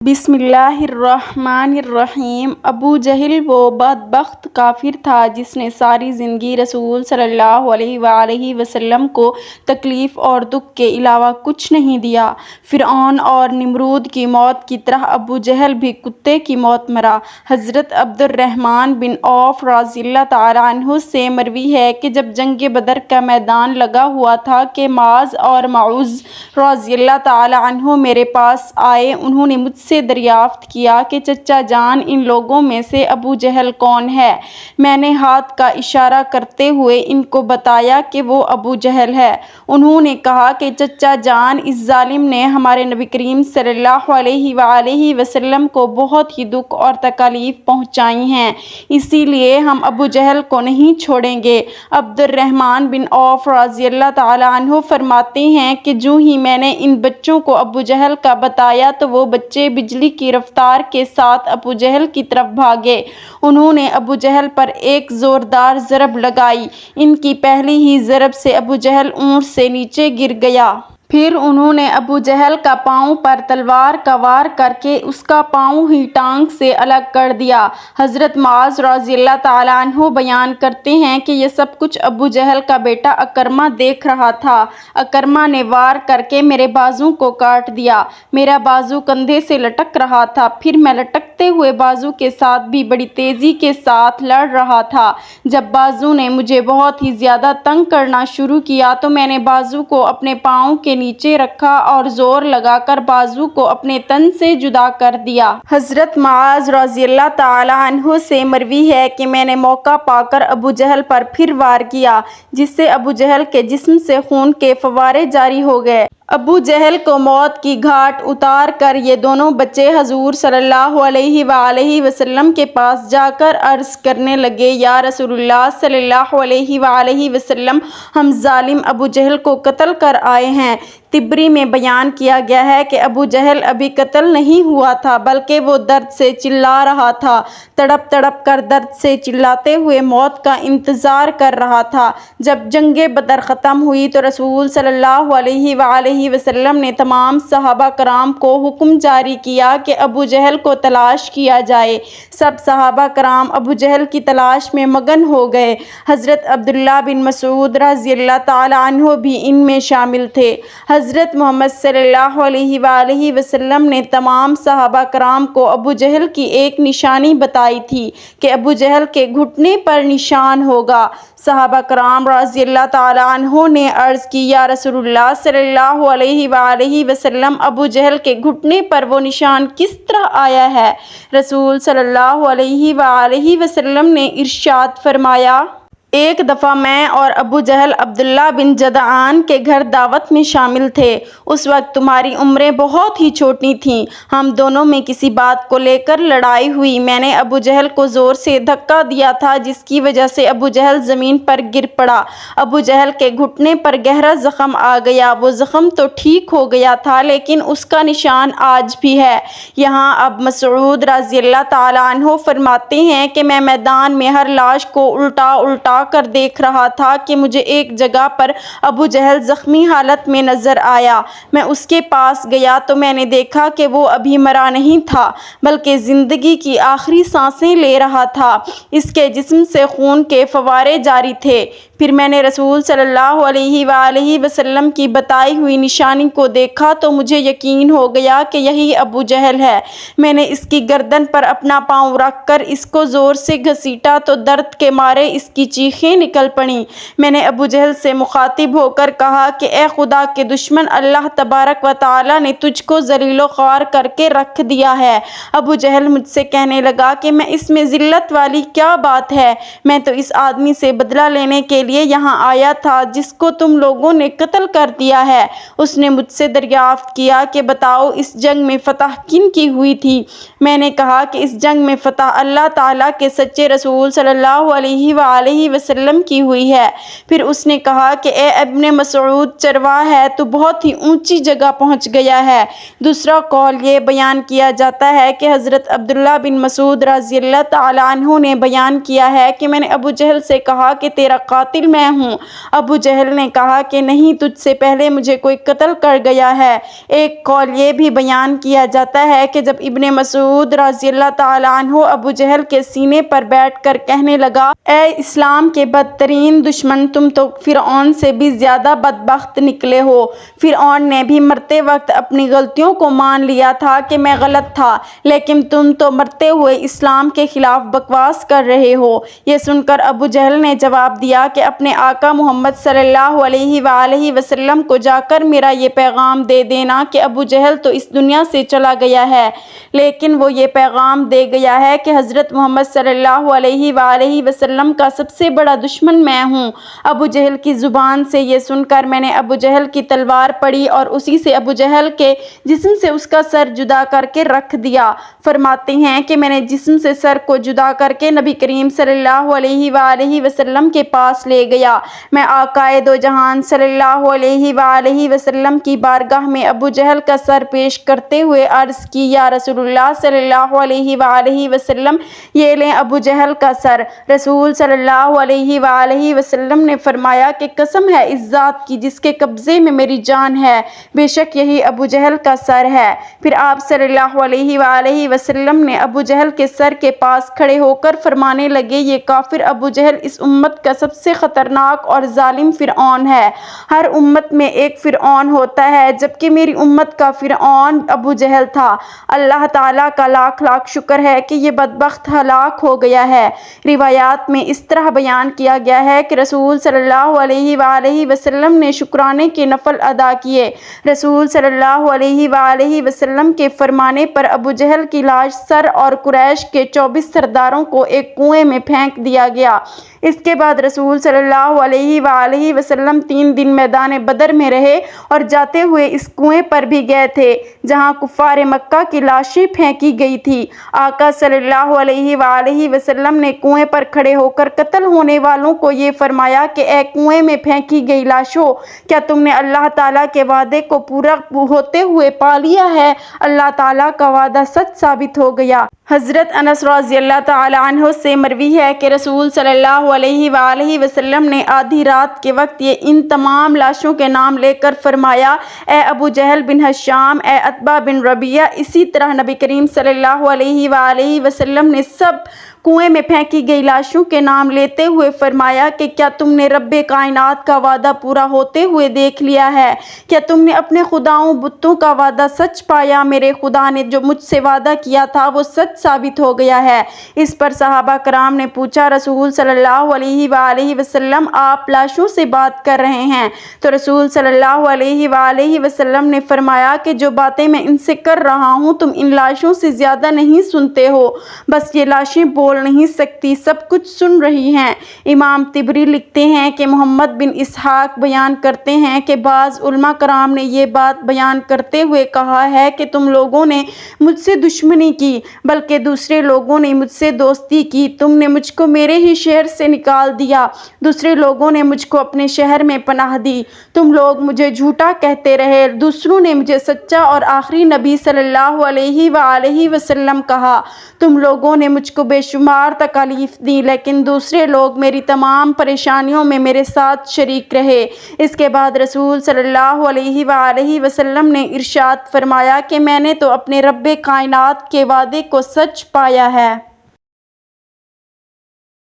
بسم اللہ الرحمن الرحیم۔ ابو جہل وہ بدبخت کافر تھا جس نے ساری زندگی رسول صلی اللہ علیہ وآلہ وسلم کو تکلیف اور دکھ کے علاوہ کچھ نہیں دیا۔ فرعون اور نمرود کی موت کی طرح ابو جہل بھی کتے کی موت مرا۔ حضرت عبد الرحمن بن عوف رضی اللہ تعالیٰ عنہ سے مروی ہے کہ جب جنگ بدر کا میدان لگا ہوا تھا کہ معاذ اور معوذ رضی اللہ تعالیٰ عنہ میرے پاس آئے۔ انہوں نے مجھ سے دریافت کیا کہ چچا جان ان لوگوں میں سے ابو جہل کون ہے؟ میں نے ہاتھ کا اشارہ کرتے ہوئے ان کو بتایا کہ وہ ابو جہل ہے۔ انہوں نے کہا کہ چچا جان، اس ظالم نے ہمارے نبی کریم صلی اللہ علیہ وآلہ وسلم کو بہت ہی دکھ اور تکالیف پہنچائی ہیں، اسی لیے ہم ابو جہل کو نہیں چھوڑیں گے۔ عبد الرحمن بن عوف رضی اللہ تعالیٰ عنہ فرماتے ہیں کہ جو ہی میں نے ان بچوں کو ابو جہل کا بتایا تو وہ بچے بجلی کی رفتار کے ساتھ ابو جہل کی طرف بھاگے۔ انہوں نے ابو جہل پر ایک زوردار ضرب لگائی۔ ان کی پہلی ہی ضرب سے ابو جہل اونٹ سے نیچے گر گیا۔ پھر انہوں نے ابو جہل کا پاؤں پر تلوار کا وار کر کے اس کا پاؤں ہی ٹانگ سے الگ کر دیا۔ حضرت معاذ رضی اللہ تعالیٰ عنہ بیان کرتے ہیں کہ یہ سب کچھ ابو جہل کا بیٹا اکرمہ دیکھ رہا تھا۔ اکرمہ نے وار کر کے میرے بازو کو کاٹ دیا۔ میرا بازو کندھے سے لٹک رہا تھا، پھر میں لٹکتے ہوئے بازو کے ساتھ بھی بڑی تیزی کے ساتھ لڑ رہا تھا۔ جب بازو نے مجھے بہت ہی زیادہ تنگ کرنا شروع کیا تو میں نے بازو کو اپنے پاؤں کے نیچے رکھا اور زور لگا کر بازو کو اپنے تن سے جدا کر دیا۔ حضرت معاذ رضی اللہ تعالیٰ عنہ سے مروی ہے کہ میں نے موقع پا کر ابو جہل پر پھر وار کیا، جس سے ابو جہل کے جسم سے خون کے فوارے جاری ہو گئے۔ ابو جہل کو موت کی گھاٹ اتار کر یہ دونوں بچے حضور صلی اللہ علیہ وآلہ وسلم کے پاس جا کر عرض کرنے لگے، یا رسول اللہ صلی اللہ علیہ وآلہ وسلم، ہم ظالم ابو جہل کو قتل کر آئے ہیں۔ طبری میں بیان کیا گیا ہے کہ ابو جہل ابھی قتل نہیں ہوا تھا بلکہ وہ درد سے چلا رہا تھا، تڑپ تڑپ کر درد سے چلاتے ہوئے موت کا انتظار کر رہا تھا۔ جب جنگ بدر ختم ہوئی تو رسول صلی اللہ علیہ وآلہ وسلم نے تمام صحابہ کرام کو حکم جاری کیا کہ ابو جہل کو تلاش کیا جائے۔ سب صحابہ کرام ابو جہل کی تلاش میں مگن ہو گئے۔ حضرت عبداللہ بن مسعود رضی اللہ تعالیٰ عنہ بھی ان میں شامل تھے۔ حضرت محمد صلی اللہ علیہ وآلہ وسلم نے تمام صحابہ کرام کو ابو جہل کی ایک نشانی بتائی تھی کہ ابو جہل کے گھٹنے پر نشان ہوگا۔ صحابہ کرام رضی اللہ تعالیٰ عنہ نے عرض کی، یا رسول اللہ صلی اللہ علیہ وآلہ وسلم، ابو جہل کے گھٹنے پر وہ نشان کس طرح آیا ہے؟ رسول صلی اللہ علیہ وآلہ وسلم نے ارشاد فرمایا، ایک دفعہ میں اور ابو جہل عبداللہ بن جدعان کے گھر دعوت میں شامل تھے۔ اس وقت تمہاری عمریں بہت ہی چھوٹی تھیں۔ ہم دونوں میں کسی بات کو لے کر لڑائی ہوئی۔ میں نے ابو جہل کو زور سے دھکا دیا تھا جس کی وجہ سے ابو جہل زمین پر گر پڑا۔ ابو جہل کے گھٹنے پر گہرا زخم آ گیا۔ وہ زخم تو ٹھیک ہو گیا تھا لیکن اس کا نشان آج بھی ہے۔ یہاں اب مسعود رضی اللہ تعالیٰ عنہ فرماتے ہیں کہ میں میدان میں ہر لاش کو الٹا الٹا کر دیکھ رہا تھا کہ مجھے ایک جگہ پر ابو جہل زخمی حالت میں نظر آیا۔ میں اس کے پاس گیا تو میں نے دیکھا کہ وہ ابھی مرا نہیں تھا بلکہ زندگی کی آخری سانسیں لے رہا تھا۔ اس کے جسم سے خون کے فوارے جاری تھے۔ پھر میں نے رسول صلی اللہ علیہ وآلہ وسلم کی بتائی ہوئی نشانی کو دیکھا تو مجھے یقین ہو گیا کہ یہی ابو جہل ہے۔ میں نے اس کی گردن پر اپنا پاؤں رکھ کر اس کو زور سے گھسیٹا تو درد کے مارے اس کی چیخیں نکل پڑیں۔ میں نے ابو جہل سے مخاطب ہو کر کہا کہ اے خدا کے دشمن، اللہ تبارک و تعالیٰ نے تجھ کو ذلیل و خوار کر کے رکھ دیا ہے۔ ابو جہل مجھ سے کہنے لگا کہ میں اس میں ذلت والی کیا بات ہے؟ میں تو اس آدمی سے بدلہ لینے کے لیے یہاں آیا تھا جس کو تم لوگوں نے قتل کر دیا ہے۔ اس نے مجھ سے دریافت کیا کہ بتاؤ اس جنگ میں فتح کن کی ہوئی تھی؟ میں نے کہا کہ اس جنگ میں فتح اللہ تعالیٰ کے سچے رسول صلی اللہ علیہ وآلہ وسلم کی ہوئی ہے۔ پھر اس نے کہا کہ اے ابن مسعود، چرواہ ہے تو بہت ہی اونچی جگہ پہنچ گیا ہے۔ دوسرا قول یہ بیان کیا جاتا ہے کہ حضرت عبداللہ بن مسعود رضی اللہ تعالیٰ عنہ نے بیان کیا ہے کہ میں نے ابو جہل سے کہا کہ تیرا قاتل میں ہوں۔ ابو جہل نے کہا کہ نہیں، تجھ سے پہلے مجھے کوئی قتل کر گیا ہے۔ ایک قول یہ بھی بیان کیا جاتا ہے کہ جب ابن مسعود رضی اللہ تعالیٰ عنہ ابو جہل کے سینے پر بیٹھ کر کہنے لگا، اے اسلام کے بدترین دشمن، تم تو فرعون سے بھی زیادہ بدبخت نکلے ہو۔ فرعون نے بھی مرتے وقت اپنی غلطیوں کو مان لیا تھا کہ میں غلط تھا، لیکن تم تو مرتے ہوئے اسلام کے خلاف بکواس کر رہے ہو۔ یہ سن کر ابو جہل نے جواب دیا کہ اپنے آقا محمد صلی اللہ علیہ وآلہ وسلم کو جا کر میرا یہ پیغام دے دینا کہ ابو جہل تو اس دنیا سے چلا گیا ہے، لیکن وہ یہ پیغام دے گیا ہے کہ حضرت محمد صلی اللہ علیہ وآلہ وسلم کا سب سے بڑا دشمن میں ہوں۔ ابو جہل کی زبان سے یہ سن کر میں نے ابو جہل کی تلوار پڑھی اور اسی سے ابو جہل کے جسم سے اس کا سر جدا کر کے رکھ دیا۔ فرماتے ہیں کہ میں نے جسم سے سر کو جدا کر کے نبی کریم صلی اللہ علیہ وآلہ وسلم کے پاس لے گیا۔ میں آقائے دو جہان صلی اللہ علیہ وآلہ وسلم کی بارگاہ میں ابو جہل کا سر پیش کرتے ہوئے عرض کی، یا رسول اللہ صلی اللہ علیہ وآلہ وسلم، یہ لیں ابو جہل کا سر۔ رسول صلی اللہ علیہ وآلہ وسلم نے فرمایا کہ قسم ہے اس ذات کی جس کے قبضے میں میری جان ہے، بے شک یہی ابو جہل کا سر ہے۔ پھر آپ صلی اللہ علیہ وآلہ وسلم نے ابو جہل کے سر کے پاس کھڑے ہو کر فرمانے لگے، یہ کافر ابو جہل اس امت کا سب سے خطرناک اور ظالم فرعون ہے۔ ہر امت میں ایک فرعون ہوتا ہے، جبکہ میری امت کا فرعون ابو جہل تھا۔ اللہ تعالیٰ کا لاکھ لاکھ شکر ہے کہ یہ بدبخت ہلاک ہو گیا ہے۔ روایات میں اس طرح بیان کیا گیا ہے کہ رسول صلی اللہ علیہ وآلہ وسلم نے شکرانے کے نفل ادا کیے۔ رسول صلی اللہ علیہ وآلہ وسلم کے فرمانے پر ابو جہل کی لاش سر اور قریش کے 24 سرداروں کو ایک کنویں میں پھینک دیا گیا۔ اس کے بعد رسول صلی اللہ علیہ وآلہ وسلم 3 دن میدان بدر میں رہے اور جاتے ہوئے اس کنویں پر بھی گئے تھے جہاں کفار مکہ کی لاشیں پھینکی گئی تھی۔ آقا صلی اللہ علیہ وآلہ وسلم نے کنویں پر کھڑے ہو کر قتل ہونے والوں کو یہ فرمایا کہ اے کنویں میں پھینکی گئی لاشوں، کیا تم نے اللہ تعالیٰ کے وعدے کو پورا ہوتے ہوئے پا لیا ہے؟ اللہ تعالیٰ کا وعدہ سچ ثابت ہو گیا۔ حضرت انس رضی اللہ تعالیٰ عنہ سے مروی ہے کہ رسول صلی اللہ علیہ وآلہ وسلم نے آدھی رات کے وقت ان تمام لاشوں کے نام لے کر فرمایا، اے ابو جہل بن ہشام، اے عتبہ بن ربیعہ۔ اسی طرح نبی کریم صلی اللہ علیہ وآلہ وسلم نے سب کنویں میں پھینکی گئی لاشوں کے نام لیتے ہوئے فرمایا کہ کیا تم نے رب کائنات کا وعدہ پورا ہوتے ہوئے دیکھ لیا ہے؟ کیا تم نے اپنے خداؤں بتوں کا وعدہ سچ پایا؟ میرے خدا نے جو مجھ سے وعدہ کیا تھا وہ سچ ثابت ہو گیا ہے۔ اس پر صحابہ کرام نے پوچھا، رسول صلی اللہ علیہ وآلہ وسلم، آپ لاشوں سے بات کر رہے ہیں؟ تو رسول صلی اللہ علیہ وآلہ وسلم نے فرمایا کہ جو باتیں میں ان سے کر رہا ہوں تم ان لاشوں سے زیادہ نہیں سنتے ہو، بس یہ لاشیں بول نہیں سکتی، سب کچھ سن رہی ہیں۔ امام طبری لکھتے ہیں کہ محمد بن اسحاق بیان کرتے ہیں کہ بعض علماء کرام نے یہ بات بیان کرتے ہوئے کہا ہے کہ تم لوگوں نے مجھ سے دشمنی کی، بلکہ دوسرے لوگوں نے مجھ سے دوستی کی۔ تم نے مجھ کو میرے ہی شہر سے نکال دیا، دوسرے لوگوں نے مجھ کو اپنے شہر میں پناہ دی۔ تم لوگ مجھے جھوٹا کہتے رہے، دوسروں نے مجھے سچا اور آخری نبی صلی اللہ علیہ وآلہ وسلم کہا۔ تم لوگوں نے مجھ کو بے شمار تکالیف دی، لیکن دوسرے لوگ میری تمام پریشانیوں میں میرے ساتھ شریک رہے۔ اس کے بعد رسول صلی اللہ علیہ وآلہ وسلم نے ارشاد فرمایا کہ میں نے تو اپنے رب کائنات کے وعدے کو سچ پایا ہے۔